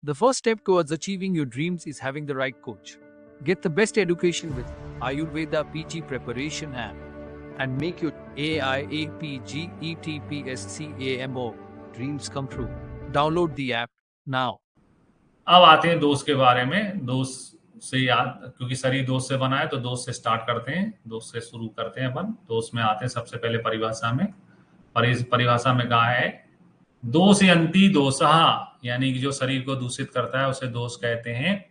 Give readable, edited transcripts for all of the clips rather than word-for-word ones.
The first step towards achieving your dreams is having the right coach. Get the best education with Ayurveda PG Preparation app and make your AIAPGETPSCAMO dreams come true. Download the app now. अब आते हैं दोस्त के बारे में। दोस्त से याद, क्योंकि शरीर दोस्त से बना है तो दोस्त से स्टार्ट करते हैं, दोस्त से शुरू करते हैं अपन। दोस्त में आते हैं सबसे पहले परिभाषा में। परिभाषा में कहा है दोषयंती दोषः, यानी कि जो शरीर को दूषित करता है उसे दोष कहते हैं।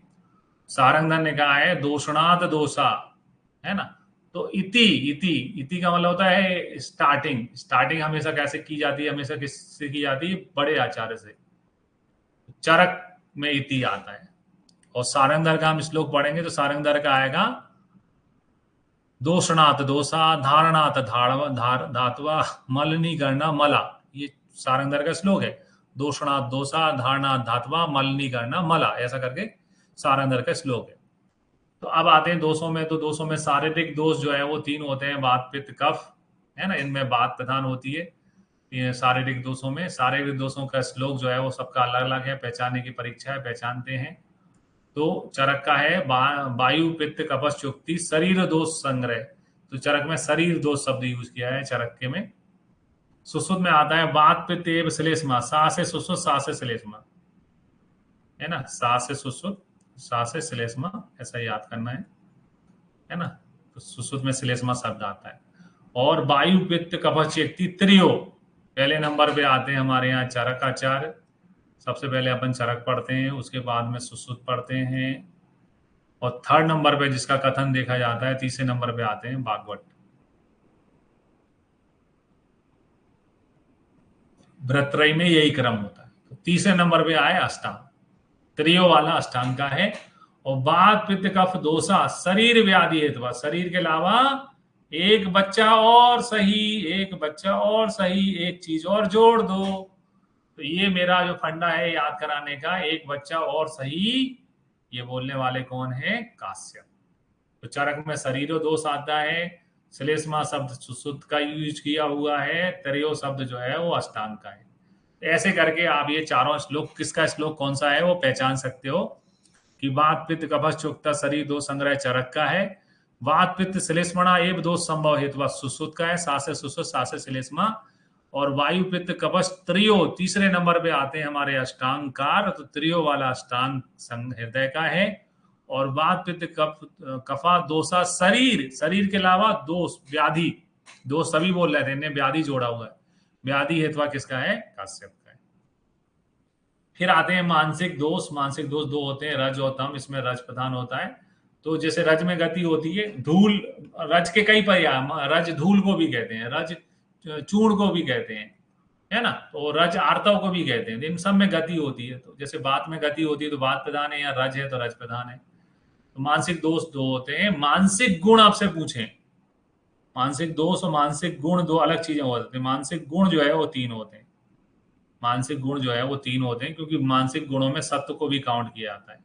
सारंगधर ने कहा है दोषणात् दोषा, है ना। तो इति इति इति का मतलब होता है स्टार्टिंग। स्टार्टिंग हमेशा कैसे की जाती है? हमेशा किससे की जाती है? बड़े आचार्य से। चरक में इति आता है। और सारंगधर का हम श्लोक पढ़ेंगे तो सारंगधर का आएगा दोषणात् दोषा धारणात् धात्वा मलिनीकरण मला। ये सारंगधर का श्लोक है। दोषणात् दोषा धारणात् धात्वा मलिनीकरण मला, ऐसा करके सारंगधर का श्लोक है। तो अब आते हैं दोषों में। तो दोषों में शारीरिक दोष जो है वो 3 होते हैं, वात पित्त कफ, है ना। इनमें वात प्रधान होती है ये शारीरिक दोषों में। शारीरिक दोषों का श्लोक जो है वो सबका अलग अलग है, पहचानने की परीक्षा है, पहचानते हैं। तो चरक का है वायु पित्त कपश चुक्ति शरीर दोष संग्रह। तो चरक में शरीर दोष शब्द यूज किया है चरक के में। सुश्रुत में आता है वात पित्त एव श्लेष्मा, सा से सुश्रुत सा से श्लेष्मा, है ना। सा से सुश्रुत सा से श्लेष्मा, ऐसा याद करना है ना। तो सुश्रुत में श्लेष्मा शब्द आता है। और वायु पित्त कपश चेक्ति त्रियो, पहले नंबर पे आते हैं हमारे यहाँ चरक आचार्य। सबसे पहले अपन चरक पढ़ते हैं, उसके बाद में सुश्रुत पढ़ते हैं, और 3rd नंबर पे जिसका कथन देखा जाता है, 3रे नंबर पे आते हैं भागवत। भ्रतरई में यही क्रम होता है। तो 3रे नंबर पे आए अष्टांग, त्रियो वाला अष्टांग का है। और वात पित्त कफ दोषा शरीर व्याधि हेतु, शरीर के अलावा एक बच्चा और सही, एक बच्चा और सही, एक चीज और जोड़ दो। तो ये मेरा जो फंडा है याद कराने का, एक बच्चा और सही, ये बोलने वाले कौन है? काश्यप। तो चरक में शरीरो दोष आता है, श्लेष्मा शब्द सुश्रुत का यूज किया हुआ है, त्रियो शब्द जो है वो अष्टांग का है। ऐसे करके आप ये चारों श्लोक, किसका श्लोक कौन सा है वो पहचान सकते हो कि वात पित्त कफश चुक्ता शरीर दोष संग्रह चरक का है। वात पित्त श्लेष्मणा एव दोष संभव हेतु सुश्रुत का है, सा से सुश्रुत सा से श्लेष्मा। और वायु पित्त कपश त्रियो 3रे नंबर पे आते हैं हमारे अष्टांगकार, तो त्रियो वाला अष्टांग हृदय का है। और वात पित्त कफा दोषा शरीर, शरीर के अलावा दोष व्याधि, दोष सभी बोल रहे थे, इन्हें व्याधि जोड़ा हुआ है। व्याधि हेतु किसका है? काश्यप का है। फिर आते हैं मानसिक दोष। मानसिक दोष 2 होते हैं, रज और तम। इसमें रज प्रधान होता है। तो जैसे रज में गति होती है, धूल, रज के कई पर्याय, रज धूल को भी कहते हैं, रज चूर्ण को भी कहते हैं, है ना। तो रज आर्तव को भी कहते हैं। इन सब में गति होती है। तो जैसे बात में गति होती है तो बात प्रधान है, या रज है तो रज प्रधान है। तो मानसिक दोष 2 होते हैं। मानसिक गुण आपसे पूछें, मानसिक दोष और मानसिक गुण 2 अलग चीजें हो जाती है। मानसिक गुण जो है वो 3 होते हैं। मानसिक गुण जो है वो 3 होते हैं, क्योंकि मानसिक गुणों में सत्व को भी काउंट किया जाता है,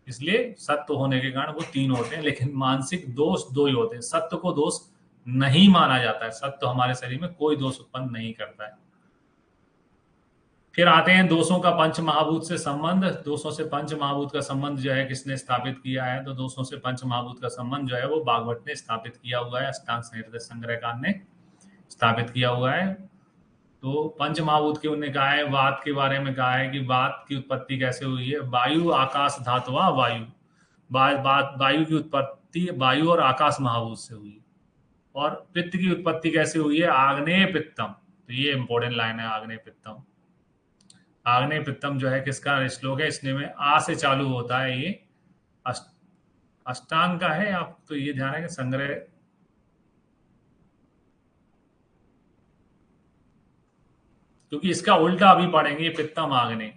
इसलिए सत्व होने के कारण वो 3 होते हैं। लेकिन मानसिक दोष 2 ही होते हैं। सत्व को दोष नहीं माना जाता है। सत्व हमारे शरीर में कोई दोष उत्पन्न नहीं करता है। फिर आते हैं दोषों का पंच महाभूत से संबंध। दोषों से पंच महाभूत का संबंध जो है किसने स्थापित किया है? तो दोषों से पंच महाभूत का संबंध जो है वो भागवत ने स्थापित किया हुआ है, अष्टांग हृदय संग्रहकार ने स्थापित किया हुआ है। तो पंच महाभूत के उन्होंने कहा है, वात के बारे में कहा है कि वात की उत्पत्ति कैसे हुई है? वायु आकाश धातुआ वायु, वायु की उत्पत्ति वायु और आकाश महाभूत से हुई। और पित्त की उत्पत्ति कैसे हुई है? आग्नेय पित्तम। तो ये इंपॉर्टेंट लाइन है, आग्नेय पित्तम। आग्नेय पित्तम जो है किसका श्लोक है? इसने में आ से चालू होता है, ये अष्टांग का है। आप तो ये ध्यान है कि संग्रह, क्योंकि इसका उल्टा अभी पढ़ेंगे, पित्तम आग्नेय।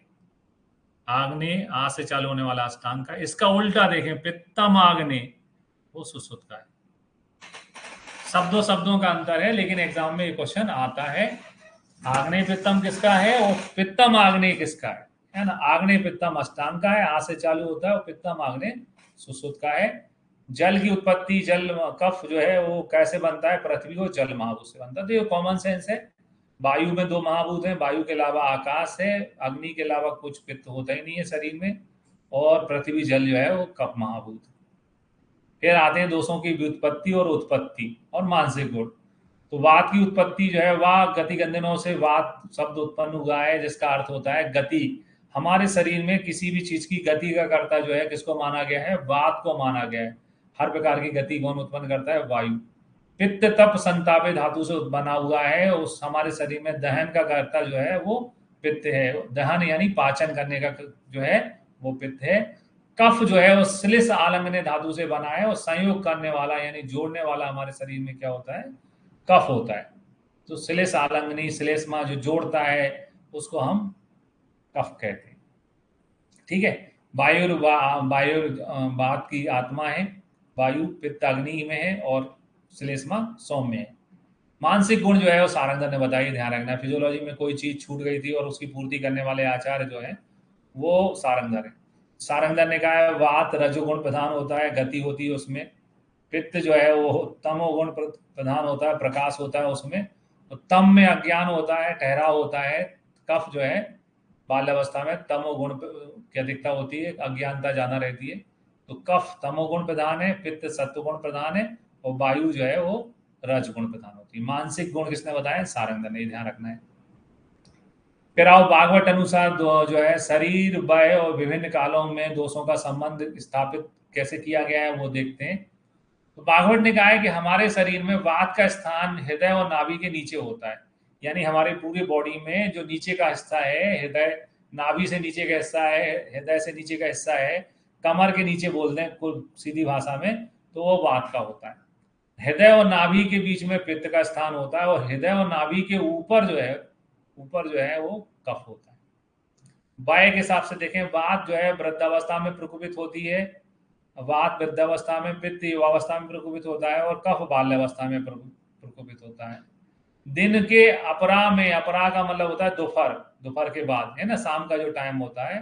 आग्नेय आ से चालू होने वाला अष्टांग का, इसका उल्टा देखें पित्तम आग्नेय, वो सुश्रुत का है। शब्दों का अंतर है, लेकिन एग्जाम में ये क्वेश्चन आता है। आग्नेय पित्तम किसका है और पित्तम आग्नेय किसका है ना। आग्नेय पित्तम अष्टांग का है, आ से चालू होता है, और पित्तम आग्नेय सुश्रुत का है। जल की उत्पत्ति, जल कफ जो है वो कैसे बनता है? पृथ्वी को जल महाभूत से बनता है। तो ये कॉमन सेंस है, वायु में दो महाभूत हैं, वायु के अलावा आकाश है, अग्नि के अलावा कुछ पित्त होता ही नहीं है शरीर में, और पृथ्वी जल जो है वो कफ महाभूत। फिर आते हैं दोषों की व्युत्पत्ति और उत्पत्ति और मानसिक गुण। तो वात की उत्पत्ति जो है वह गति गंधनों से वात शब्द उत्पन्न हुआ है, जिसका अर्थ होता है गति। हमारे शरीर में किसी भी चीज की गति का कर्ता जो है किसको माना गया है? वात को माना गया है। हर प्रकार की गति कौन उत्पन्न करता है? वायु। पित्त तप संतापे धातु से बना हुआ है, उस हमारे शरीर में दहन का कर्ता जो है वो पित्त है। दहन यानी पाचन करने का जो है वो पित्त है। कफ जो है वो श्लेष आलंगने धातु से बना है, और संयोग करने वाला यानी जोड़ने वाला हमारे शरीर में क्या होता है? कफ होता है। तो श्लेष आलंगनी श्लेष्मा जो जोड़ता है उसको हम कफ कहते हैं। ठीक है। वायु वात की आत्मा है, वायु पित्त अग्नि में है, और श्लेष्मा सोम में है। मानसिक गुण जो है वो सारंगधर ने बताई, ध्यान रखना। फिजियोलॉजी में कोई चीज छूट गई थी और उसकी पूर्ति करने वाले आचार्य जो है वो सारंगधर है। सारंगधर ने कहा है वात रजोगुण प्रधान होता है, गति होती है उसमें। पित्त जो है वो तमोगुण प्रधान होता है, प्रकाश होता है उसमें। तो तम में अज्ञान होता है, ठहराव होता है। कफ जो है बाल्यावस्था में तमोगुण की अधिकता होती है, अज्ञानता ज्यादा रहती है। तो कफ तमोगुण प्रधान है, पित्त सत्वगुण प्रधान है, और वायु जो है वो रजगुण प्रधान होती है। मानसिक गुण किसने बताया? सारंगधर ने, ध्यान रखना है। फिर आओ भागवत अनुसार जो है शरीर वय और विभिन्न कालों में दोषों का संबंध स्थापित कैसे किया गया है वो देखते हैं। तो भागवत ने कहा है कि हमारे शरीर में वात का स्थान हृदय और नाभि के नीचे होता है। यानी हमारे पूरी बॉडी में जो नीचे का हिस्सा है, हृदय नाभि से नीचे का हिस्सा है, हृदय से नीचे का हिस्सा है, कमर के नीचे बोलते हैं कुल सीधी भाषा में, तो वो वात का होता है। हृदय और नाभि के बीच में पित्त का स्थान होता है, और हृदय और नाभि के ऊपर जो है वो कफ होता है। वाय के हिसाब से देखें, वात जो है वृद्धावस्था में प्रकोपित होती है, वात वृद्धावस्था में, पित्त युवावस्था में प्रकोपित होता है, और कफ बाल्यावस्था में प्रकोपित होता है। दिन के अपरा में, अपरा का मतलब होता है दोपहर, दोपहर के बाद है ना, शाम का जो टाइम होता है,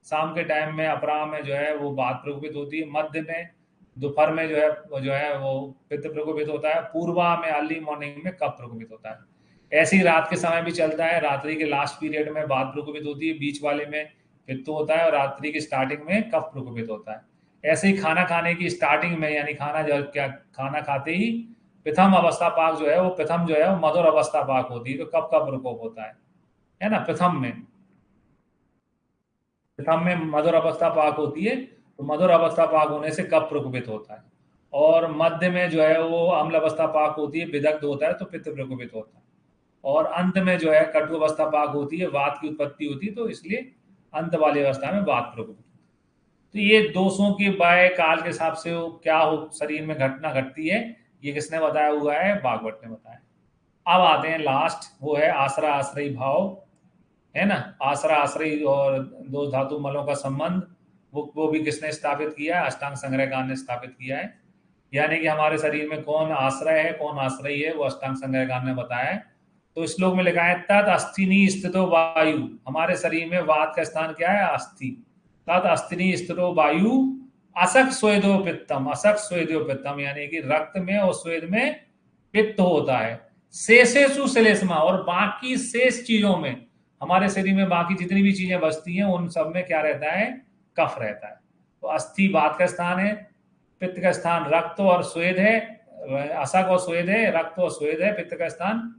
शाम के टाइम में अपरा में जो है वो वात प्रकोपित होती है। मध्य में दोपहर में जो है वो पित्त प्रकोपित होता है। पूर्वा में अर्ली मॉर्निंग में कफ प्रकोपित होता है। ऐसे ही रात के समय भी चलता है, रात्रि के लास्ट पीरियड में वात प्रकोपित होती है, बीच वाले में पित्त होता है, और रात्रि की स्टार्टिंग में कफ प्रकोपित होता है। ऐसे ही खाना खाने की स्टार्टिंग में, यानी खाना खाते ही प्रथम अवस्था पाक जो है वो मधुर अवस्था पाक होती है, तो कफ का प्रकोप होता है ना। प्रथम में मधुर अवस्था पाक होती है, तो मधुर अवस्था पाक होने से कफ प्रकोपित होता है। और मध्य में जो है वो अम्ल अवस्था पाक होती है, विदग्ध होता है, तो पित्त प्रकोपित होता है। और अंत में जो है कटु अवस्था पाक होती है, वात की उत्पत्ति होती है, तो इसलिए अंत वाली अवस्था में वात प्रकोपित। तो ये दोषों के बाय काल के हिसाब से क्या हो शरीर में घटना घटती है, ये किसने बताया हुआ है? भागवत ने बताया। अब आते हैं लास्ट, वो है आश्रय आश्रयी भाव, है ना। आश्रय आश्रयी और दो धातु मलों का संबंध, वो भी किसने स्थापित किया है? अष्टांग संग्रहकार ने स्थापित किया है। यानी कि हमारे शरीर में कौन आश्रय है, कौन आश्रयी है, वो अष्टांग संग्रहकार ने बताया है। तो श्लोक में लिखा है तत् अस्थिनी स्थितो वायु, हमारे शरीर में वात का स्थान क्या है? अस्थि। तत् अस्थिनी स्थितो वायु असक स्वेदो पित्तम, असक स्वेदो पित्तम, यानी कि रक्त में और स्वेद में पित्त होता है। शेषेषु श्लेष्मा, और बाकी शेष चीजों में, हमारे शरीर में बाकी जितनी भी चीजें बचती हैं उन सब में क्या रहता है? कफ रहता है। तो अस्थि वात का स्थान है, पित्त का स्थान रक्त और स्वेद है, असक और स्वेद है, रक्त और स्वेद है पित्त का स्थान।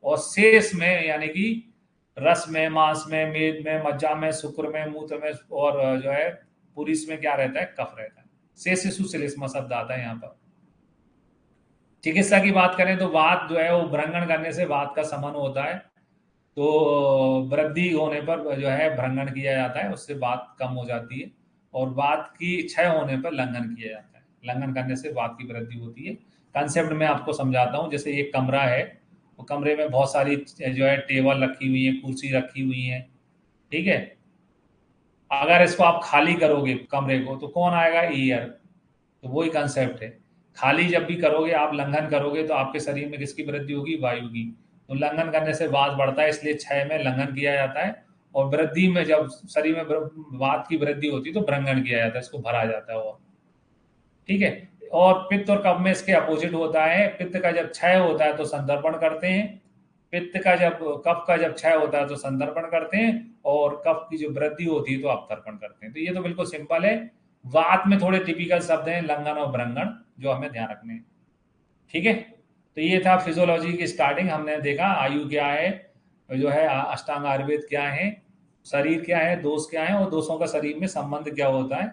और शेष में यानी कि रस में, मांस में, मेद में, मज्जा में, शुक्र में, मूत्र में, और जो है पुरुष में क्या रहता है? कफ रहता है। शेषेषु श्लेष्मा शब्द आता है यहाँ पर। चिकित्सा की बात करें तो वात जो है वो भ्रंगण करने से वात का समन होता है, तो वृद्धि होने पर जो है भ्रंगण किया जाता है, उससे वात कम हो जाती है। और वात की क्षय होने पर लंघन किया जाता है, लंघन करने से वात की वृद्धि होती है। कंसेप्ट में आपको समझाता हूँ। जैसे एक कमरा है, वो कमरे में बहुत सारी जो है टेबल रखी हुई है, कुर्सी रखी हुई है, ठीक है। अगर इसको आप खाली करोगे कमरे को, तो कौन आएगा? एयर। तो वही कंसेप्ट है, खाली जब भी करोगे आप, लंघन करोगे, तो आपके शरीर में किसकी वृद्धि होगी? वायु की। तो लंघन करने से वात बढ़ता है, इसलिए क्षय में लंघन किया जाता है। और वृद्धि में, जब शरीर में वात की वृद्धि होती है तो भ्रंगण किया जाता है, इसको भरा जाता है और, ठीक है। और पित्त और कफ में इसके अपोजिट होता है। पित्त का जब क्षय होता है तो संतर्पण करते हैं, पित्त का जब, कफ का जब क्षय होता है तो संतर्पण करते हैं, और कफ की जो वृद्धि होती है तो अपतर्पण करते हैं। तो ये तो बिल्कुल सिंपल है। वात में थोड़े टिपिकल शब्द हैं लंघन और ब्रंगण, जो हमें ध्यान रखने हैं। ठीक है, तो ये था फिजियोलॉजी की स्टार्टिंग। हमने देखा आयु क्या है, जो है अष्टांग आयुर्वेद क्या है, शरीर क्या है, दोष क्या है, और दोषों का शरीर में संबंध क्या होता है।